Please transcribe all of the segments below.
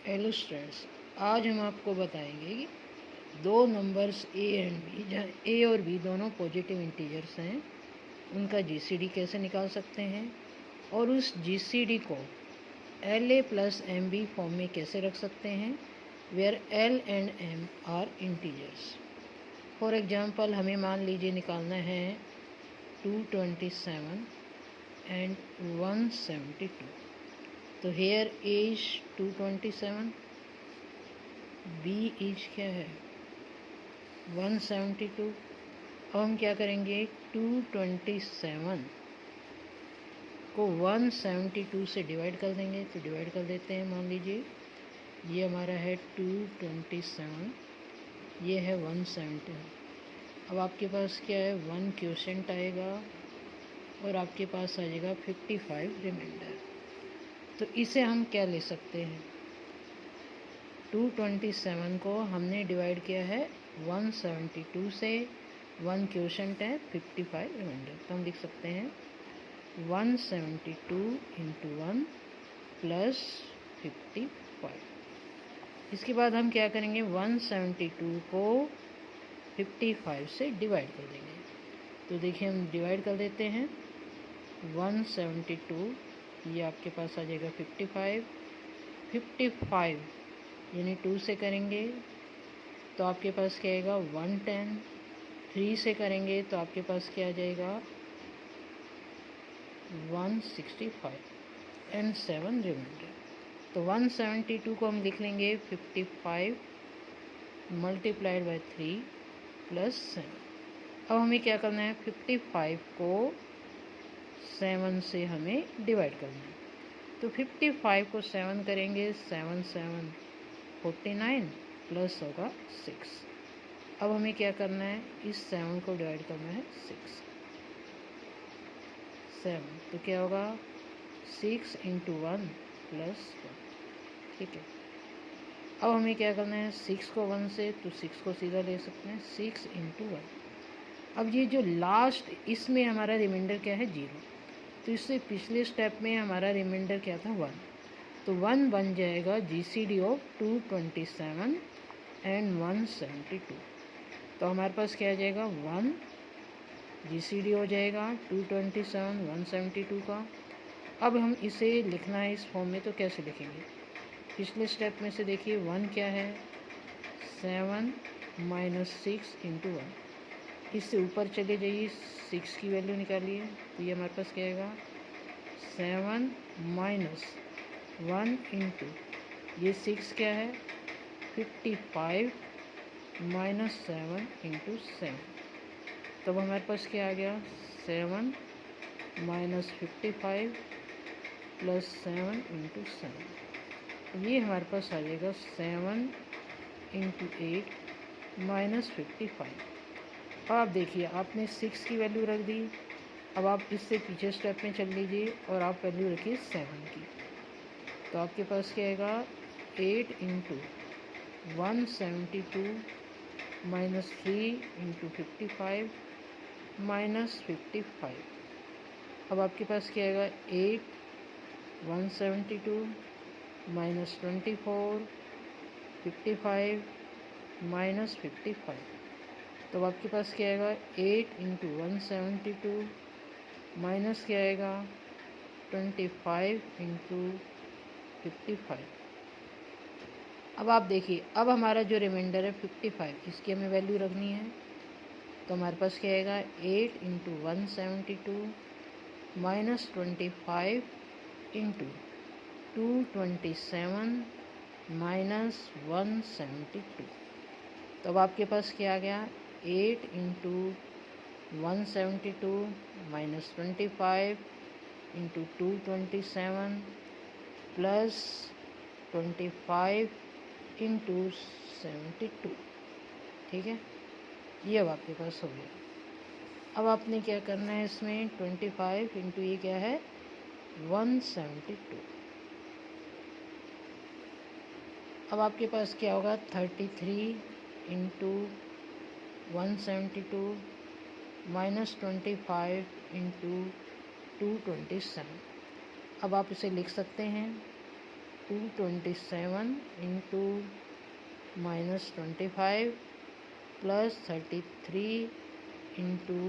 Hello students, आज हम आपको बताएंगे कि दो नंबर्स ए एंड बी, जहाँ ए और बी दोनों पॉजिटिव इंटीजर्स हैं, उनका जीसीडी कैसे निकाल सकते हैं और उस जीसीडी को L A plus M B form में कैसे रख सकते हैं, where L and M are integers. For example हमें मान लीजिए निकालना है 227 एंड 172। तो here A is 227, B is क्या है 172। अब हम क्या करेंगे, 227 को 172 से डिवाइड कर देंगे। तो डिवाइड कर देते हैं, मान लीजिए ये हमारा है 227, ये है 170। अब आपके पास क्या है, 1 क्वोशेंट आएगा और आपके पास आ जाएगा 55 रिमाइंडर। तो इसे हम क्या ले सकते हैं, 227 को हमने डिवाइड किया है 172 से, 1 क्वोशेंट है 55 रिमाइंडर। तो हम लिख सकते हैं 172 इंटू 1 प्लस 55। इसके बाद हम क्या करेंगे, 172 को 55 से डिवाइड कर देंगे। तो देखिए हम डिवाइड कर देते हैं, 172 ये आपके पास आ जाएगा 55 यानी 2 से करेंगे तो आपके पास क्या आएगा 110, 3 से करेंगे तो आपके पास क्या आ जाएगा 165 एंड 7 रिमाइंडर। तो 172 को हम लिख लेंगे 55 मल्टीप्लाइड बाय 3 प्लस 7। अब हमें क्या करना है, 55 को 7 से हमें डिवाइड करना है। तो 55 को 7 करेंगे, 7 7 49 प्लस होगा 6। अब हमें क्या करना है, इस 7 को डिवाइड करना है 6 7। तो क्या होगा 6 इंटू 1 प्लस 1। ठीक है, अब हमें क्या करना है, 6 को 1 से, तो 6 को सीधा ले सकते हैं 6 इंटू 1। अब ये जो लास्ट इसमें हमारा रिमाइंडर क्या है 0, तो इससे पिछले स्टेप में हमारा रिमाइंडर क्या था 1। तो 1 बन जाएगा जीसीडी ऑफ 227 एंड 172। तो हमारे पास क्या आ जाएगा 1 जीसीडी हो जाएगा 227 172 का। अब हम इसे लिखना है इस फॉर्म में, तो कैसे लिखेंगे, पिछले स्टेप में से देखिए 1 क्या है 7 माइनस 6 इंटू 1। इससे ऊपर चले जाइए, 6 की वैल्यू निकालिए, तो ये हमारे पास क्या आएगा 7 माइनस 1 इंटू ये 6 क्या है 55 माइनस 7 इंटू 7। तब हमारे पास क्या आ गया 7 माइनस 55 प्लस 7 इंटू 7। ये हमारे पास आ जाएगा 7 इंटू 8 माइनस 55। अब आप देखिए आपने 6 की वैल्यू रख दी। अब आप इससे पीछे स्टेप में चल लीजिए और आप वैल्यू रखिए 7 की। तो आपके पास क्या आएगा 8 इंटू 172 माइनस 3 इंटू 55 माइनस 55। अब आपके पास क्या आएगा 8 172 माइनस 24 55 माइनस 55। तो आपके पास क्या आएगा 8 इंटू 172 माइनस क्या आएगा 25 इंटू 55। अब आप देखिए, अब हमारा जो रिमाइंडर है 55, इसकी हमें वैल्यू रखनी है। तो हमारे पास क्या आएगा 8 इंटू 172 माइनस 25 इंटू 227 माइनस 172। तो अब आपके पास क्या आ गया 8 into 172 minus 25 into 227 plus 25 into 72। ठीक है, ये अब आपके पास हो गया। अब आपने क्या करना है, इसमें 25 इंटू ये क्या है 172। अब आपके पास क्या होगा 33 इंटू 172 माइनस 25 इंटू 227। अब आप इसे लिख सकते हैं 227 इंटू -25 प्लस 33 इंटू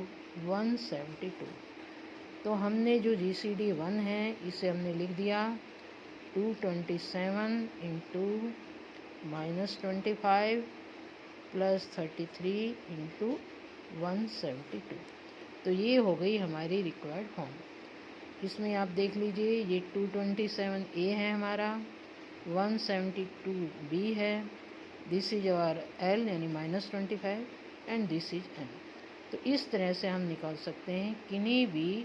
172। तो हमने जो GCD 1 है इसे हमने लिख दिया 227 इंटू -25 प्लस 33 इंटू 172। तो ये हो गई हमारी रिक्वायर्ड फॉर्म। इसमें आप देख लीजिए ये 227A है हमारा, 172B है, दिस इज आवर L यानी -25 एंड दिस इज M। तो इस तरह से हम निकाल सकते हैं किन्हीं भी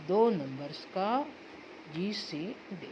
दो नंबर्स का GCD।